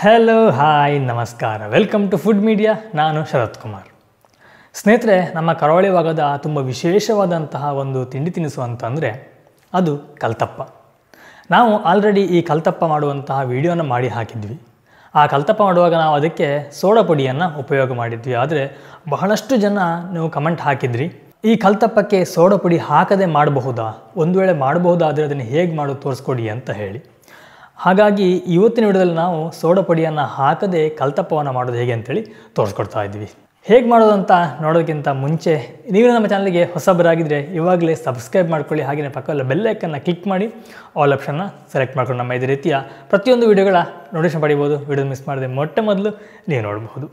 Hello hi ನಮಸ್ಕಾರ, welcome to food media. ನಾನು ಶರತ್ ಕುಮಾರ್. ಸ್ನೇಹಿತರೆ, ನಮ್ಮ ಕರಾವಳಿ ಭಾಗದ ತುಂಬ ವಿಶೇಷವಾದಂತಹ ಒಂದು ತಿಂಡಿ ತಿನಿಸು ಅಂತಂದರೆ ಅದು ಕಲ್ತಪ್ಪ. ನಾವು ಆಲ್ರೆಡಿ ಈ ಕಲ್ತಪ್ಪ ಮಾಡುವಂತಹ ವಿಡಿಯೋನ ಮಾಡಿ ಹಾಕಿದ್ವಿ. ಆ ಕಲ್ತಪ್ಪ ಮಾಡುವಾಗ ನಾವು ಅದಕ್ಕೆ ಸೋಡಾ ಪುಡಿಯನ್ನು ಉಪಯೋಗ ಮಾಡಿದ್ವಿ. ಆದರೆ ಬಹಳಷ್ಟು ಜನ ನೀವು ಕಮೆಂಟ್ ಹಾಕಿದ್ರಿ, ಈ ಕಲ್ತಪ್ಪಕ್ಕೆ ಸೋಡಾ ಪುಡಿ ಹಾಕದೆ ಮಾಡಬಹುದಾ, ಒಂದು ವೇಳೆ ಮಾಡಬಹುದಾದರೆ ಅದನ್ನು ಹೇಗೆ ಮಾಡೋದು ತೋರಿಸ್ಕೊಡಿ ಅಂತ ಹೇಳಿ. ಹಾಗಾಗಿ ಇವತ್ತಿನ ವಿಡಿಯೋದಲ್ಲಿ ನಾವು ಸೋಡಾ ಪುಡಿಯನ್ನು ಹಾಕದೆ ಕಲ್ತಪ್ಪವನ್ನು ಮಾಡೋದು ಹೇಗೆ ಅಂತೇಳಿ ತೋರಿಸ್ಕೊಡ್ತಾ ಇದ್ವಿ. ಹೇಗೆ ಮಾಡೋದು ಅಂತ ನೋಡೋದಕ್ಕಿಂತ ಮುಂಚೆ ನೀವು ನಮ್ಮ ಚಾನಲ್ಗೆ ಹೊಸಬರಾಗಿದ್ದರೆ ಇವಾಗಲೇ ಸಬ್ಸ್ಕ್ರೈಬ್ ಮಾಡ್ಕೊಳ್ಳಿ. ಹಾಗೆಯೇ ಪಕ್ಕದಲ್ಲಿ ಬೆಲ್ ಐಕನ್ನ ಕ್ಲಿಕ್ ಮಾಡಿ ಆಲ್ ಆಪ್ಷನ್ನ ಸೆಲೆಕ್ಟ್ ಮಾಡ್ಕೊಂಡು ನಮ್ಮ ಇದೇ ರೀತಿಯ ಪ್ರತಿಯೊಂದು ವಿಡಿಯೋಗಳ ನೋಟಿಫಿಕೇಶನ್ ಪಡಿಬೋದು. ವಿಡಿಯೋ ಮಿಸ್ ಮಾಡದೆ ಮೊದಲು ನೀವು ನೋಡಬಹುದು.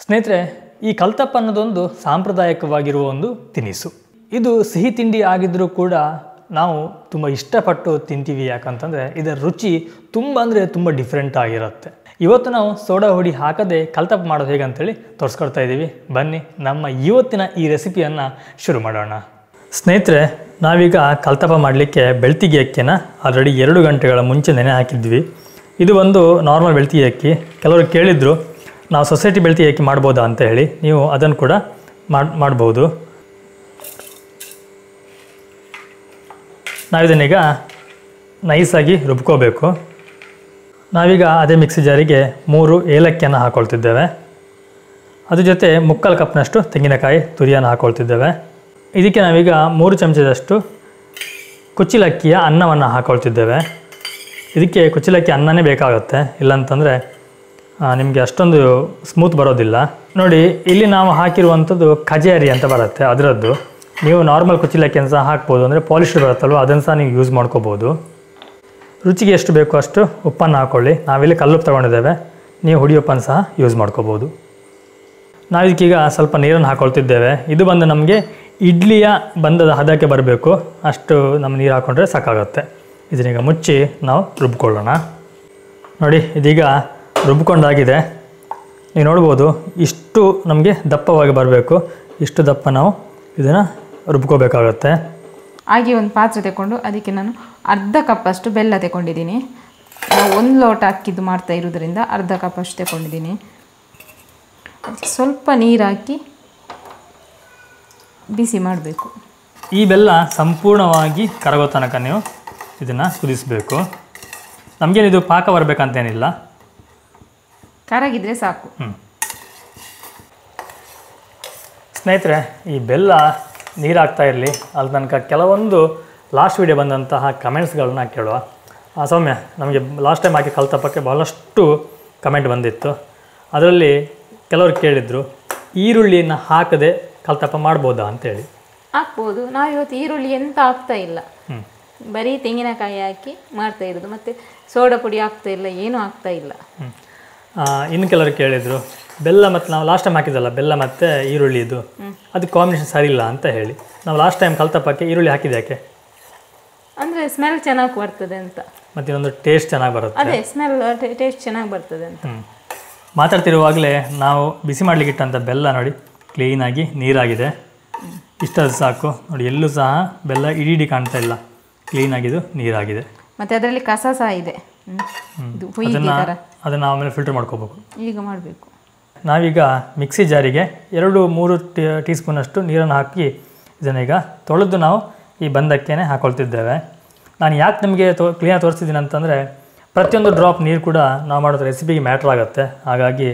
ಸ್ನೇಹಿತರೆ, ಈ ಕಲ್ತಪ್ಪ ಅನ್ನೋದೊಂದು ಸಾಂಪ್ರದಾಯಿಕವಾಗಿರುವ ಒಂದು ತಿನಿಸು. ಇದು ಸಿಹಿ ತಿಂಡಿ ಆಗಿದ್ದರೂ ಕೂಡ ನಾವು ತುಂಬ ಇಷ್ಟಪಟ್ಟು ತಿಂತೀವಿ. ಯಾಕಂತಂದರೆ ಇದರ ರುಚಿ ತುಂಬ ಡಿಫ್ರೆಂಟ್ ಆಗಿರುತ್ತೆ. ಇವತ್ತು ನಾವು ಸೋಡಾ ಹುಡಿ ಹಾಕದೆ ಕಲ್ತಪ್ಪ ಮಾಡೋದು ಹೇಗೆ ಅಂತೇಳಿ ತೋರಿಸ್ಕೊಡ್ತಾ ಇದ್ದೀವಿ. ಬನ್ನಿ ನಮ್ಮ ಇವತ್ತಿನ ಈ ರೆಸಿಪಿಯನ್ನು ಶುರು ಮಾಡೋಣ. ಸ್ನೇಹಿತರೆ, ನಾವೀಗ ಕಲ್ತಪ್ಪ ಮಾಡಲಿಕ್ಕೆ ಬೆಳ್ತಿಗೆ ಅಕ್ಕಿನ ಆಲ್ರೆಡಿ 2 ಗಂಟೆಗಳ ಮುಂಚೆ ನೆನೆ ಹಾಕಿದ್ವಿ. ಇದು ಒಂದು ನಾರ್ಮಲ್ ಬೆಳ್ತಿಗೆ ಅಕ್ಕಿ. ಕೆಲವರು ಕೇಳಿದ್ರು ನಾವು ಸೊಸೈಟಿ ಬೆಳ್ತಿಗೆ ಅಕ್ಕಿ ಮಾಡ್ಬೋದಾ ಅಂತ ಹೇಳಿ. ನೀವು ಅದನ್ನು ಕೂಡ ಮಾಡ್ಬೋದು. ನಾವಿದನ್ನೀಗ ನೈಸಾಗಿ ರುಬ್ಕೋಬೇಕು. ನಾವೀಗ ಅದೇ ಮಿಕ್ಸಿ ಜಾರಿಗೆ 3 ಏಲಕ್ಕಿಯನ್ನು ಹಾಕ್ಕೊಳ್ತಿದ್ದೇವೆ. ಅದ್ರ ಜೊತೆ 3/4 ಕಪ್ನಷ್ಟು ತೆಂಗಿನಕಾಯಿ ತುರಿಯನ್ನು ಹಾಕ್ಕೊಳ್ತಿದ್ದೇವೆ. ಇದಕ್ಕೆ ನಾವೀಗ 3 ಚಮಚದಷ್ಟು ಕುಚ್ಚಲಕ್ಕಿಯ ಅನ್ನವನ್ನು ಹಾಕ್ಕೊಳ್ತಿದ್ದೇವೆ. ಇದಕ್ಕೆ ಕುಚ್ಚಲಕ್ಕಿ ಅನ್ನನೇ ಬೇಕಾಗುತ್ತೆ, ಇಲ್ಲಾಂತಂದರೆ ನಿಮಗೆ ಅಷ್ಟೊಂದು ಸ್ಮೂತ್ ಬರೋದಿಲ್ಲ. ನೋಡಿ, ಇಲ್ಲಿ ನಾವು ಹಾಕಿರುವಂಥದ್ದು ಖಜಾರಿ ಅಂತ ಬರುತ್ತೆ, ಅದರದ್ದು. ನೀವು ನಾರ್ಮಲ್ ಕುಚ್ಚಲಕ್ಕಿಯನ್ನು ಸಹ ಹಾಕ್ಬೋದು, ಅಂದರೆ ಪಾಲಿಶ್ಡ್ ಬರುತ್ತಲ್ವ, ಅದನ್ನು ಸಹ ನೀವು ಯೂಸ್ ಮಾಡ್ಕೋಬೋದು. ರುಚಿಗೆ ಎಷ್ಟು ಬೇಕೋ ಅಷ್ಟು ಉಪ್ಪನ್ನು ಹಾಕ್ಕೊಳ್ಳಿ. ನಾವಿಲ್ಲಿ ಕಲ್ಲುಪ್ಪು ತೊಗೊಂಡಿದ್ದೇವೆ, ನೀವು ಹುಡಿ ಉಪ್ಪನ್ನು ಸಹ ಯೂಸ್ ಮಾಡ್ಕೋಬೋದು. ನಾವಿದಕ್ಕೀಗ ಸ್ವಲ್ಪ ನೀರನ್ನು ಹಾಕ್ಕೊಳ್ತಿದ್ದೇವೆ. ಇದು ಬಂದು ನಮಗೆ ಇಡ್ಲಿಯ ಬಂದದ ಹದಕ್ಕೆ ಬರಬೇಕು, ಅಷ್ಟು ನಮ್ಮ ನೀರು ಹಾಕ್ಕೊಂಡ್ರೆ ಸಾಕಾಗುತ್ತೆ. ಇದನ್ನೀಗ ಮುಚ್ಚಿ ನಾವು ರುಬ್ಕೊಳ್ಳೋಣ. ನೋಡಿ, ಇದೀಗ ರುಬ್ಕೊಂಡಾಗಿದೆ. ನೀವು ನೋಡ್ಬೋದು, ಇಷ್ಟು ನಮಗೆ ದಪ್ಪವಾಗಿ ಬರಬೇಕು. ಇಷ್ಟು ದಪ್ಪ ನಾವು ಇದನ್ನು ರುಬ್ಕೋಬೇಕಾಗತ್ತೆ. ಹಾಗೆ ಒಂದು ಪಾತ್ರೆ ತಗೊಂಡು ಅದಕ್ಕೆ ನಾನು ಅರ್ಧ ಕಪ್ಪಷ್ಟು ಬೆಲ್ಲ ತಗೊಂಡಿದ್ದೀನಿ. ನಾವು 1 ಲೋಟ ಅಕ್ಕಿದ್ದು ಮಾಡ್ತಾ ಇರೋದ್ರಿಂದ ಅರ್ಧ ಕಪ್ಪಷ್ಟು ತಗೊಂಡಿದ್ದೀನಿ. ಅದಕ್ಕೆ ಸ್ವಲ್ಪ ನೀರು ಹಾಕಿ ಬಿಸಿ ಮಾಡಬೇಕು. ಈ ಬೆಲ್ಲ ಸಂಪೂರ್ಣವಾಗಿ ಕರಗೋ ತನಕ ನೀವು ಇದನ್ನು ಕುದಿಸಬೇಕು. ನಮಗೇನಿದು ಪಾಕ ಬರಬೇಕಂತೇನಿಲ್ಲ, ಕರಗಿದ್ರೆ ಸಾಕು. ಸ್ನೇಹಿತರೆ, ಈ ಬೆಲ್ಲ ನೀರಾಗ್ತಾ ಇರಲಿ, ಅಲ್ಲಿ ತನಕ ಕೆಲವೊಂದು ಲಾಸ್ಟ್ ವಿಡಿಯೋ ಬಂದಂತಹ ಕಮೆಂಟ್ಸ್ಗಳನ್ನ ಕೇಳುವ. ಸೌಮ್ಯ, ನಮಗೆ ಲಾಸ್ಟ್ ಟೈಮ್ ಹಾಕಿ ಕಲ್ತಪ್ಪಕ್ಕೆ ಬಹಳಷ್ಟು ಕಮೆಂಟ್ ಬಂದಿತ್ತು. ಅದರಲ್ಲಿ ಕೆಲವರು ಕೇಳಿದರು, ಈರುಳ್ಳಿಯನ್ನು ಹಾಕದೆ ಕಲ್ತಪ್ಪ ಮಾಡ್ಬೋದಾ ಅಂತೇಳಿ. ಹಾಕ್ಬೋದು. ನಾವು ಇವತ್ತು ಈರುಳ್ಳಿ ಎಂತ ಹಾಕ್ತಾ ಇಲ್ಲ, ಬರೀ ತೆಂಗಿನಕಾಯಿ ಹಾಕಿ ಮಾಡ್ತಾ ಇರೋದು. ಮತ್ತು ಸೋಡಾ ಪುಡಿ ಹಾಕ್ತಾ ಇಲ್ಲ, ಏನೂ ಹಾಕ್ತಾ ಇಲ್ಲ. ಇನ್ನು ಕೆಲವರು ಕೇಳಿದರು, ಬೆಲ್ಲ ಮತ್ತು ನಾವು ಲಾಸ್ಟ್ ಟೈಮ್ ಹಾಕಿದ್ದಲ್ಲ ಬೆಲ್ಲ ಮತ್ತು ಈರುಳ್ಳಿದು, ಅದು ಕಾಂಬಿನೇಷನ್ ಸರಿ ಇಲ್ಲ ಅಂತ ಹೇಳಿ. ನಾವು ಲಾಸ್ಟ್ ಟೈಮ್ ಕಲ್ತಪ್ಪಕ್ಕೆ ಈರುಳ್ಳಿ ಹಾಕಿದೆ ಯಾಕೆ ಅಂದರೆ ಸ್ಮೆಲ್ ಚೆನ್ನಾಗಿ ಬರ್ತದೆ ಅಂತ, ಮತ್ತು ಇನ್ನೊಂದು ಟೇಸ್ಟ್ ಚೆನ್ನಾಗಿ ಬರುತ್ತೆ. ಅದೇ ಸ್ಮೆಲ್ ಟೇಸ್ಟ್ ಚೆನ್ನಾಗಿ ಬರ್ತದೆ ಅಂತ. ಮಾತಾಡ್ತಿರುವಾಗಲೇ ನಾವು ಬಿಸಿ ಮಾಡಲಿಕ್ಕೆ ಇಟ್ಟಂಥ ಬೆಲ್ಲ ನೋಡಿ ಕ್ಲೀನಾಗಿ ನೀರಾಗಿದೆ. ಇಷ್ಟದು ಸಾಕು. ನೋಡಿ, ಎಲ್ಲೂ ಸಹ ಬೆಲ್ಲ ಇಡೀ ಕಾಣ್ತಾ ಇಲ್ಲ, ಕ್ಲೀನಾಗಿದು ನೀರಾಗಿದೆ. ಮತ್ತು ಅದರಲ್ಲಿ ಕಸ ಸಹ ಇದೆ, ಅದನ್ನು ಆಮೇಲೆ ಫಿಲ್ಟರ್ ಮಾಡ್ಕೋಬೇಕು. ಈಗ ಮಾಡಬೇಕು. ನಾವೀಗ ಮಿಕ್ಸಿ ಜಾರಿಗೆ 2-3 ಟೀ ಸ್ಪೂನಷ್ಟು ನೀರನ್ನು ಹಾಕಿ ಇದನ್ನೀಗ ತೊಳೆದು ನಾವು ಈ ಬಂದಕ್ಕೇನೆ ಹಾಕ್ಕೊಳ್ತಿದ್ದೇವೆ. ನಾನು ಯಾಕೆ ನಿಮಗೆ ಕ್ಲೀನಾಗಿ ತೋರಿಸ್ತಿದ್ದೀನಿ ಅಂತಂದರೆ, ಪ್ರತಿಯೊಂದು ಡ್ರಾಪ್ ನೀರು ಕೂಡ ನಾವು ಮಾಡೋದು ರೆಸಿಪಿಗೆ ಮ್ಯಾಟ್ರ್ ಆಗುತ್ತೆ. ಹಾಗಾಗಿ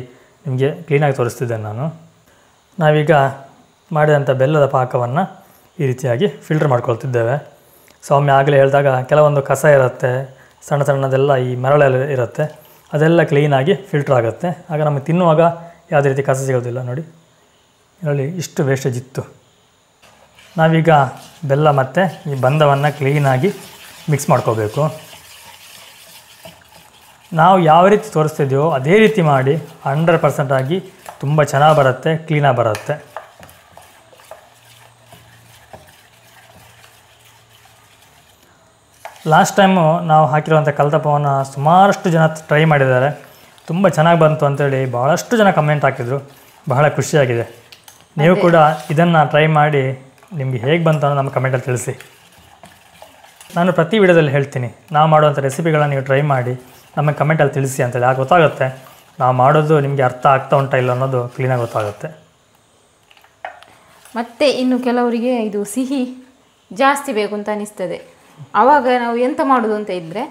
ನಿಮಗೆ ಕ್ಲೀನಾಗಿ ತೋರಿಸ್ತಿದ್ದೇನೆ ನಾನು. ನಾವೀಗ ಮಾಡಿದಂಥ ಬೆಲ್ಲದ ಪಾಕವನ್ನು ಈ ರೀತಿಯಾಗಿ ಫಿಲ್ಟರ್ ಮಾಡ್ಕೊಳ್ತಿದ್ದೇವೆ. ಸೌಮ್ಯ ಆಗಲೇ ಹೇಳಿದಾಗ ಕೆಲವೊಂದು ಕಸ ಇರುತ್ತೆ, ಸಣ್ಣದೆಲ್ಲ ಈ ಮರಳೆಲ್ಲ ಇರುತ್ತೆ, ಅದೆಲ್ಲ ಕ್ಲೀನಾಗಿ ಫಿಲ್ಟರ್ ಆಗುತ್ತೆ. ಆಗ ನಮಗೆ ತಿನ್ನುವಾಗ ಯಾವುದೇ ರೀತಿ ಕಸ ಸಿಗೋದಿಲ್ಲ. ನೋಡಿ, ಇದರಲ್ಲಿ ಇಷ್ಟು ವೇಸ್ಟೇಜ್ ಇತ್ತು. ನಾವೀಗ ಬೆಲ್ಲ ಮತ್ತು ಈ ಬಂದವನ್ನು ಕ್ಲೀನಾಗಿ ಮಿಕ್ಸ್ ಮಾಡ್ಕೋಬೇಕು. ನಾವು ಯಾವ ರೀತಿ ತೋರಿಸ್ತಿದ್ದೀವೋ ಅದೇ ರೀತಿ ಮಾಡಿ 100% ಆಗಿ ತುಂಬ ಚೆನ್ನಾಗಿ ಬರುತ್ತೆ, ಕ್ಲೀನಾಗಿ ಬರುತ್ತೆ. ಲಾಸ್ಟ್ ಟೈಮು ನಾವು ಹಾಕಿರುವಂಥ ಕಲ್ತಪ್ಪವನ್ನು ಸುಮಾರಷ್ಟು ಜನ ಟ್ರೈ ಮಾಡಿದ್ದಾರೆ. ತುಂಬ ಚೆನ್ನಾಗಿ ಬಂತು ಅಂತೇಳಿ ಭಾಳಷ್ಟು ಜನ ಕಮೆಂಟ್ ಹಾಕಿದರು. ಬಹಳ ಖುಷಿಯಾಗಿದೆ. ನೀವು ಕೂಡ ಇದನ್ನು ಟ್ರೈ ಮಾಡಿ ನಿಮಗೆ ಹೇಗೆ ಬಂತು ಅನ್ನೋ ನಮ್ಮ ಕಮೆಂಟಲ್ಲಿ ತಿಳಿಸಿ. ನಾನು ಪ್ರತಿ ವಿಡಿಯೋದಲ್ಲಿ ಹೇಳ್ತೀನಿ, ನಾವು ಮಾಡುವಂಥ ರೆಸಿಪಿಗಳನ್ನು ನೀವು ಟ್ರೈ ಮಾಡಿ ನಮಗೆ ಕಮೆಂಟಲ್ಲಿ ತಿಳಿಸಿ ಅಂತೇಳಿ. ಆಗ ಗೊತ್ತಾಗುತ್ತೆ ನಾವು ಮಾಡೋದು ನಿಮಗೆ ಅರ್ಥ ಆಗ್ತಾ ಉಂಟಾ ಇಲ್ಲ ಅನ್ನೋದು ಕ್ಲೀನಾಗಿ ಗೊತ್ತಾಗುತ್ತೆ. ಮತ್ತು ಇನ್ನು ಕೆಲವರಿಗೆ ಇದು ಸಿಹಿ ಜಾಸ್ತಿ ಬೇಕು ಅಂತ ಅನಿಸ್ತದೆ. ಆವಾಗ ನಾವು ಎಂತ ಮಾಡೋದು ಅಂತ ಇದ್ದರೆ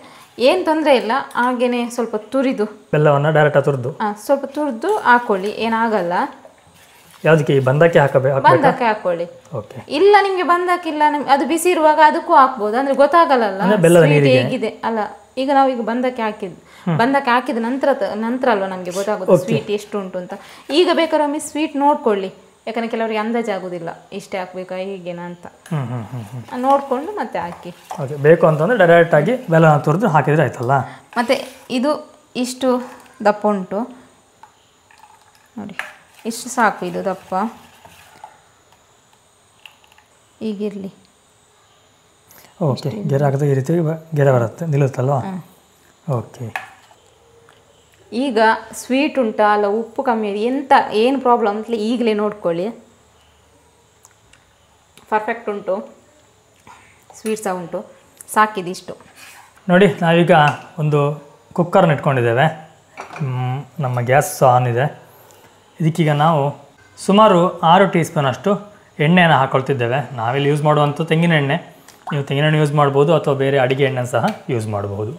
ಏನು ತೊಂದರೆ ಇಲ್ಲ, ಹಾಗೇ ಸ್ವಲ್ಪ ತುರಿದು ಬೆಲ್ಲವನ್ನು ಡೈರೆಕ್ಟಾಗಿ ತುರಿದು ಸ್ವಲ್ಪ ತುರಿದು ಹಾಕ್ಕೊಳ್ಳಿ, ಏನಾಗಲ್ಲ. ಯಾವುದಕ್ಕೆ ಬಂದಕ್ಕೆ ಹಾಕಬೇಕು? ಬಂದಕ್ಕೆ ಹಾಕ್ಕೊಳ್ಳಿ. ಓಕೆ. ಇಲ್ಲ ನಿಮಗೆ ಬಂದಕ್ಕಿಲ್ಲ, ಅದು ಬಿಸಿ ಇರುವಾಗ ಅದಕ್ಕೂ ಹಾಕ್ಬೋದು, ಅಂದರೆ ಗೊತ್ತಾಗಲ್ಲ ಹೇಗಿದೆ ಅಲ್ಲ. ಈಗ ನಾವು ಈಗ ಬಂದಕ್ಕೆ ಹಾಕಿದ ನಂತರ ಅಲ್ವಾ ನಮಗೆ ಗೊತ್ತಾಗೋದು ಸ್ವೀಟ್ ಎಷ್ಟು ಉಂಟು ಅಂತ. ಈಗ ಬೇಕಾದ್ರೆ ಒಮ್ಮೆ ಸ್ವೀಟ್ ನೋಡ್ಕೊಳ್ಳಿ, ಯಾಕಂದರೆ ಕೆಲವರಿಗೆ ಅಂದಾಜಾಗೋದಿಲ್ಲ ಇಷ್ಟೇ ಹಾಕ್ಬೇಕಾ ಹೀಗೇನಾ ಅಂತ. ನೋಡಿಕೊಂಡು ಮತ್ತೆ ಹಾಕಿ. ಓಕೆ, ಬೇಕು ಅಂತಂದರೆ ಡೈರೆಕ್ಟಾಗಿ ಬೆಲ್ಲ ತುರಿದು ಹಾಕಿದರೆ ಆಯ್ತಲ್ಲ. ಮತ್ತು ಇದು ಇಷ್ಟು ದಪ್ಪ ಉಂಟು ನೋಡಿ, ಇಷ್ಟು ಸಾಕು ಇದು ದಪ್ಪ. ಈಗಿರಲಿ. ಓಕೆ, ಗೆರೆ ಹಾಕಿದಾಗ ಈ ರೀತಿ ಗೆರೆ ಬರುತ್ತೆ, ನಿಲ್ಲುತ್ತಲ್ವ? ಓಕೆ. ಈಗ ಸ್ವೀಟ್ ಉಂಟಾ ಅಲ್ಲ ಉಪ್ಪು ಕಮ್ಮಿ ಏನು ಪ್ರಾಬ್ಲಮ್ ಅಂತಲೇ ಈಗಲೇ ನೋಡ್ಕೊಳ್ಳಿ. ಪರ್ಫೆಕ್ಟ್ ಉಂಟು, ಸ್ವೀಟ್ ಸಹ ಉಂಟು, ಸಾಕಿದಿಷ್ಟು. ನೋಡಿ, ನಾವೀಗ ಒಂದು ಕುಕ್ಕರ್ನ ಇಟ್ಕೊಂಡಿದ್ದೇವೆ. ನಮ್ಮ ಗ್ಯಾಸ್ ಆನ್ ಇದೆ. ಇದಕ್ಕೀಗ ನಾವು ಸುಮಾರು 6 ಟೀ ಸ್ಪೂನಷ್ಟು ಎಣ್ಣೆಯನ್ನು ಹಾಕ್ಕೊಳ್ತಿದ್ದೇವೆ. ನಾವಿಲ್ಲಿ ಯೂಸ್ ಮಾಡುವಂಥ ತೆಂಗಿನ ಎಣ್ಣೆ, ನೀವು ತೆಂಗಿನ ಎಣ್ಣೆ ಯೂಸ್ ಮಾಡ್ಬೋದು ಅಥವಾ ಬೇರೆ ಅಡುಗೆ ಎಣ್ಣೆ ಸಹ ಯೂಸ್ ಮಾಡಬಹುದು.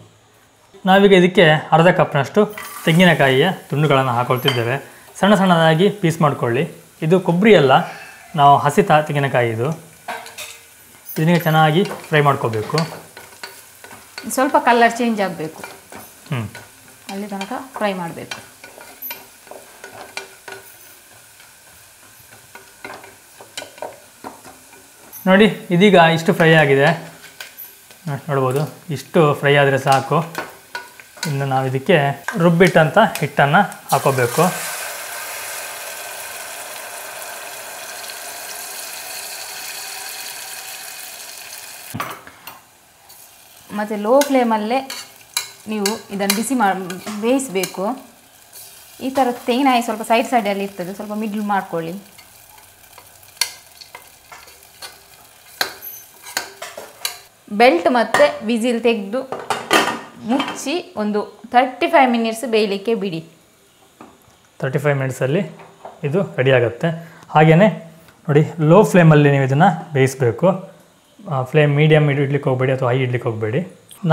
ನಾವೀಗ ಇದಕ್ಕೆ ಅರ್ಧ ಕಪ್ನಷ್ಟು ತೆಂಗಿನಕಾಯಿಯ ತುಂಡುಗಳನ್ನು ಹಾಕ್ಕೊಳ್ತಿದ್ದೇವೆ. ಸಣ್ಣ ಸಣ್ಣದಾಗಿ ಪೀಸ್ ಮಾಡಿಕೊಳ್ಳಿ. ಇದು ಕೊಬ್ಬರಿ ಅಲ್ಲ, ನಾವು ಹಸಿ ತೆಂಗಿನಕಾಯಿ ಇದು. ಇದನ್ನ ಚೆನ್ನಾಗಿ ಫ್ರೈ ಮಾಡ್ಕೋಬೇಕು. ಸ್ವಲ್ಪ ಕಲರ್ ಚೇಂಜ್ ಆಗಬೇಕು, ಅಲ್ಲಿ ತನಕ ಫ್ರೈ ಮಾಡಬೇಕು. ನೋಡಿ, ಇದೀಗ ಇಷ್ಟು ಫ್ರೈ ಆಗಿದೆ, ನೋಡ್ಬೋದು. ಇಷ್ಟು ಫ್ರೈ ಆದರೆ ಸಾಕು. ಇನ್ನು ನಾವು ಇದಕ್ಕೆ ರುಬ್ಬಿಟ್ಟಂಥ ಹಿಟ್ಟನ್ನು ಹಾಕೋಬೇಕು. ಮತ್ತು ಲೋ ಫ್ಲೇಮಲ್ಲೇ ನೀವು ಇದನ್ನು ಬೇಯಿಸಬೇಕು. ಈ ಥರ ತೆಂಗಿನಕಾಯಿ ಸ್ವಲ್ಪ ಸೈಡಲ್ಲಿ ಇರ್ತದೆ, ಸ್ವಲ್ಪ ಮಿಡ್ಲ್ ಮಾಡ್ಕೊಳ್ಳಿ. ಬೆಲ್ಟ್ ಮತ್ತು ವಿಸಿಲ್ ತೆಗೆದು ಮುಚ್ಚಿ ಒಂದು 35 ಮಿನಿಟ್ಸ್ ಬೇಯಲಿಕ್ಕೆ ಬಿಡಿ. 35 ಮಿನಿಟ್ಸಲ್ಲಿ ಇದು ರೆಡಿ ಆಗುತ್ತೆ. ಹಾಗೆಯೇ ನೋಡಿ, ಲೋ ಫ್ಲೇಮಲ್ಲಿ ನೀವು ಇದನ್ನು ಬೇಯಿಸಬೇಕು. ಫ್ಲೇಮ್ ಮೀಡಿಯಮ್ ಇಡ್ಲಿಕ್ಕೆ ಹೋಗಬೇಡಿ ಅಥವಾ ಹೈ ಇಡ್ಲಿಕ್ಕೆ ಹೋಗಬೇಡಿ.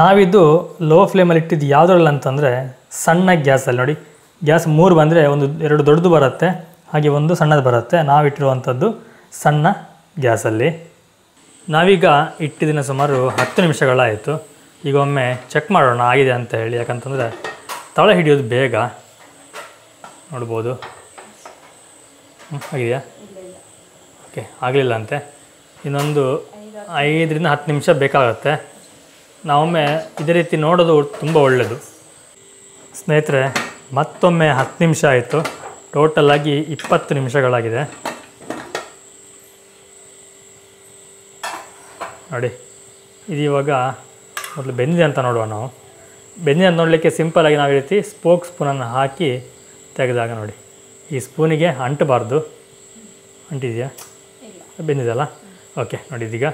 ನಾವಿದು ಲೋ ಫ್ಲೇಮಲ್ಲಿ ಇಟ್ಟಿದ್ದು ಯಾವುದ್ರಲ್ಲಿ ಅಂತಂದರೆ ಸಣ್ಣ ಗ್ಯಾಸಲ್ಲಿ. ನೋಡಿ, ಗ್ಯಾಸ್ 3 ಬಂದರೆ 2 ದೊಡ್ಡದು ಬರುತ್ತೆ, ಹಾಗೆ 1 ಸಣ್ಣದು ಬರುತ್ತೆ. ನಾವಿಟ್ಟಿರುವಂಥದ್ದು ಸಣ್ಣ ಗ್ಯಾಸಲ್ಲಿ. ನಾವೀಗ ಇಟ್ಟಿದ್ದಿನ ಸುಮಾರು 10 ನಿಮಿಷಗಳಾಯಿತು. ಈಗ ಒಮ್ಮೆ ಚೆಕ್ ಮಾಡೋಣ ಆಗಿದೆ ಅಂತ ಹೇಳಿ, ಯಾಕಂತಂದರೆ ತಳ ಹಿಡಿಯೋದು ಬೇಗ. ನೋಡ್ಬೋದು, ಆಗಿದೆಯಾ? ಓಕೆ, ಆಗಲಿಲ್ಲ ಅಂತೆ. ಇನ್ನೊಂದು 5ರಿಂದ 10 ನಿಮಿಷ ಬೇಕಾಗುತ್ತೆ. ನಾವೊಮ್ಮೆ ಇದೇ ರೀತಿ ನೋಡೋದು ತುಂಬ ಒಳ್ಳೆಯದು. ಸ್ನೇಹಿತರೆ, ಮತ್ತೊಮ್ಮೆ 10 ನಿಮಿಷ ಆಯಿತು. ಟೋಟಲಾಗಿ 20 ನಿಮಿಷಗಳಾಗಿದೆ. ನೋಡಿ, ಇದು ಇವಾಗ ಮೊದಲು ಬೆಂದಿದೆ ಅಂತ ನೋಡುವ. ನಾವು ಬೆಂದಿದೆ ಅಂತ ನೋಡಲಿಕ್ಕೆ ಸಿಂಪಲಾಗಿ ನಾವು ಈ ರೀತಿ ಸ್ಪೋಕ್ ಸ್ಪೂನನ್ನು ಹಾಕಿ ತೆಗೆದಾಗ ನೋಡಿ, ಈ ಸ್ಪೂನಿಗೆ ಅಂಟಬಾರ್ದು. ಅಂಟಿದೆಯಾ? ಬೆಂದಿದೆಯಲ್ಲ? ಓಕೆ, ನೋಡಿ, ಇದೀಗ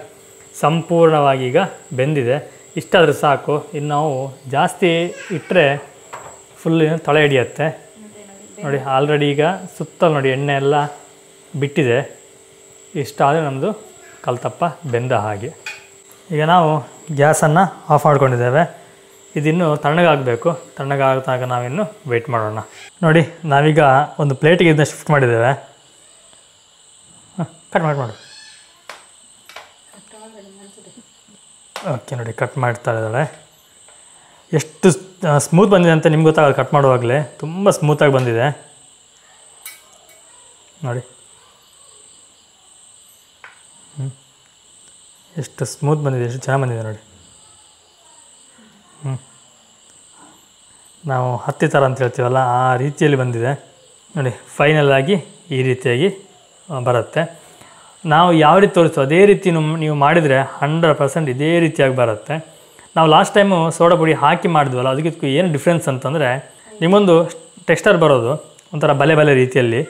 ಸಂಪೂರ್ಣವಾಗಿ ಈಗ ಬೆಂದಿದೆ. ಇಷ್ಟಾದರೆ ಸಾಕು. ಇನ್ನು ನಾವು ಜಾಸ್ತಿ ಇಟ್ಟರೆ ಫುಲ್ ತಳ ಹಿಡಿಯುತ್ತೆ. ನೋಡಿ, ಆಲ್ರೆಡಿ ಈಗ ಸುತ್ತಲೂ ನೋಡಿ ಎಣ್ಣೆ ಎಲ್ಲ ಬಿಟ್ಟಿದೆ. ಇಷ್ಟಾದರೆ ನಮ್ಮದು ಕಲ್ತಪ್ಪ ಬೆಂದ ಹಾಗೆ. ಈಗ ನಾವು ಗ್ಯಾಸನ್ನು ಆಫ್ ಮಾಡ್ಕೊಂಡಿದ್ದೇವೆ. ಇದಿನ್ನೂ ತಣ್ಣಗಾಗಬೇಕು. ತಣ್ಣಗಾಗ ನಾವಿನ್ನು ವೆಯ್ಟ್ ಮಾಡೋಣ. ನೋಡಿ, ನಾವೀಗ ಒಂದು ಪ್ಲೇಟಿಗೆ ಇದನ್ನ ಶಿಫ್ಟ್ ಮಾಡಿದ್ದೇವೆ. ಕಟ್ ಮಾಡು. ಓಕೆ, ನೋಡಿ, ಕಟ್ ಮಾಡ್ತಾ ಇದ್ದಾಳೆ. ಎಷ್ಟು ಸ್ಮೂತ್ ಬಂದಿದೆ ಅಂತ ನಿಮ್ಗೆ ಗೊತ್ತಾಗಲ್ಲ. ಕಟ್ ಮಾಡುವಾಗಲೇ ತುಂಬ ಸ್ಮೂತಾಗಿ ಬಂದಿದೆ ನೋಡಿ. ಎಷ್ಟು ಸ್ಮೂತ್ ಬಂದಿದೆ, ಎಷ್ಟು ಚೆನ್ನಾಗಿ ಬಂದಿದೆ ನೋಡಿ. ನಾವು ಹತ್ತಿ ಥರ ಅಂತ ಹೇಳ್ತೀವಲ್ಲ, ಆ ರೀತಿಯಲ್ಲಿ ಬಂದಿದೆ ನೋಡಿ. ಫೈನಲಾಗಿ ಈ ರೀತಿಯಾಗಿ ಬರುತ್ತೆ. ನಾವು ಯಾವ ರೀತಿ ತೋರಿಸ್ತೀವಿ ಅದೇ ರೀತಿ ನೀವು ಮಾಡಿದರೆ 100% ಇದೇ ರೀತಿಯಾಗಿ ಬರುತ್ತೆ. ನಾವು ಲಾಸ್ಟ್ ಟೈಮು ಸೋಡಾ ಪುಡಿ ಹಾಕಿ ಮಾಡಿದ್ವಲ್ಲ, ಅದಕ್ಕೆ ಏನು ಡಿಫ್ರೆನ್ಸ್ ಅಂತಂದರೆ ನಿಮ್ಮೊಂದು ಟೆಕ್ಸ್ಚರ್ ಬರೋದು ಒಂಥರ ಬಲೆ ರೀತಿಯಲ್ಲಿ.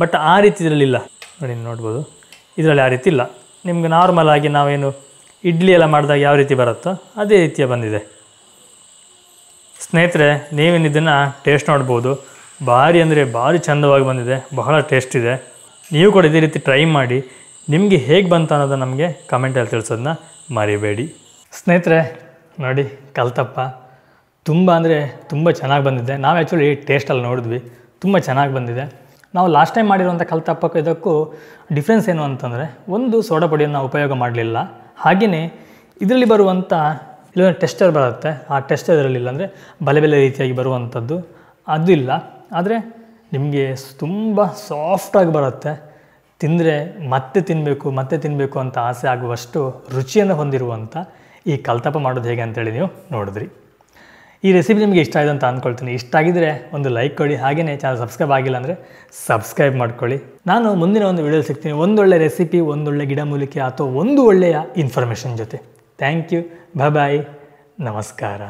ಬಟ್ ಆ ರೀತಿ ಇದರಲ್ಲಿಲ್ಲ ನೋಡಿ, ನೋಡ್ಬೋದು. ಇದರಲ್ಲಿ ಆ ರೀತಿ ಇಲ್ಲ. ನಿಮ್ಗೆ ನಾರ್ಮಲಾಗಿ ನಾವೇನು ಇಡ್ಲಿ ಎಲ್ಲ ಮಾಡಿದಾಗ ಯಾವ ರೀತಿ ಬರುತ್ತೋ ಅದೇ ರೀತಿಯ ಬಂದಿದೆ. ಸ್ನೇಹಿತರೆ, ನೀವೇನು ಇದನ್ನು ಟೇಸ್ಟ್ ನೋಡ್ಬೋದು. ಭಾರಿ ಅಂದರೆ ಭಾರಿ ಚಂದವಾಗಿ ಬಂದಿದೆ, ಬಹಳ ಟೇಸ್ಟ್ ಇದೆ. ನೀವು ಕೂಡ ಇದೇ ರೀತಿ ಟ್ರೈ ಮಾಡಿ. ನಿಮಗೆ ಹೇಗೆ ಬಂತು ಅನ್ನೋದು ನಮಗೆ ಕಮೆಂಟಲ್ಲಿ ತಿಳಿಸೋದನ್ನ ಮರಿಬೇಡಿ. ಸ್ನೇಹಿತರೆ ನೋಡಿ, ಕಲ್ತಪ್ಪ ತುಂಬ ಅಂದರೆ ತುಂಬ ಚೆನ್ನಾಗಿ ಬಂದಿದೆ. ನಾವು ಆ್ಯಕ್ಚುಲಿ ಟೇಸ್ಟಲ್ಲಿ ನೋಡಿದ್ವಿ, ತುಂಬ ಚೆನ್ನಾಗಿ ಬಂದಿದೆ. ನಾವು ಲಾಸ್ಟ್ ಟೈಮ್ ಮಾಡಿರುವಂಥ ಕಲ್ತಪ್ಪಕ್ಕೂ ಇದಕ್ಕೂ ಡಿಫ್ರೆನ್ಸ್ ಏನು ಅಂತಂದರೆ, ಒಂದು ಸೋಡಾ ಪುಡಿಯನ್ನು ಉಪಯೋಗ ಮಾಡಲಿಲ್ಲ. ಹಾಗೆಯೇ ಇದರಲ್ಲಿ ಬರುವಂಥ ಇಲ್ಲೊಂದು ಟೆಸ್ಟರ್ ಬರುತ್ತೆ, ಆ ಟೆಸ್ಟರ್ ಇದರಲ್ಲಿಲ್ಲ, ಅಂದರೆ ಬಲೆ ಬಲೆ ರೀತಿಯಾಗಿ ಬರುವಂಥದ್ದು ಅದು ಇಲ್ಲ. ಆದರೆ ನಿಮಗೆ ತುಂಬ ಸಾಫ್ಟಾಗಿ ಬರುತ್ತೆ, ತಿಂದರೆ ಮತ್ತೆ ತಿನ್ನಬೇಕು ಅಂತ ಆಸೆ ಆಗುವಷ್ಟು ರುಚಿಯನ್ನು ಹೊಂದಿರುವಂಥ ಈ ಕಲ್ತಪ್ಪ ಮಾಡೋದು ಹೇಗೆ ಅಂತೇಳಿ ನೀವು ನೋಡಿದ್ರಿ. ಈ ರೆಸಿಪಿ ನಿಮಗೆ ಇಷ್ಟ ಆಗಿದೆ ಅಂತ ಅಂದ್ಕೊಳ್ತೀನಿ. ಇಷ್ಟ ಆಗಿದ್ದರೆ ಒಂದು ಲೈಕ್ ಕೊಡಿ, ಹಾಗೆಯೇ ಚಾನಲ್ ಸಬ್ಸ್ಕ್ರೈಬ್ ಆಗಿಲ್ಲ ಅಂದರೆ ಸಬ್ಸ್ಕ್ರೈಬ್ ಮಾಡ್ಕೊಳ್ಳಿ. ನಾನು ಮುಂದಿನ ಒಂದು ವಿಡಿಯೋಲಿ ಸಿಗ್ತೀನಿ, ಒಂದೊಳ್ಳೆ ರೆಸಿಪಿ, ಒಂದೊಳ್ಳೆ ಗಿಡಮೂಲಿಕೆ ಅಥವಾ ಒಂದು ಒಳ್ಳೆಯ ಇನ್ಫಾರ್ಮೇಷನ್ ಜೊತೆ. ಥ್ಯಾಂಕ್ ಯು, ಬಾಯ್, ನಮಸ್ಕಾರ.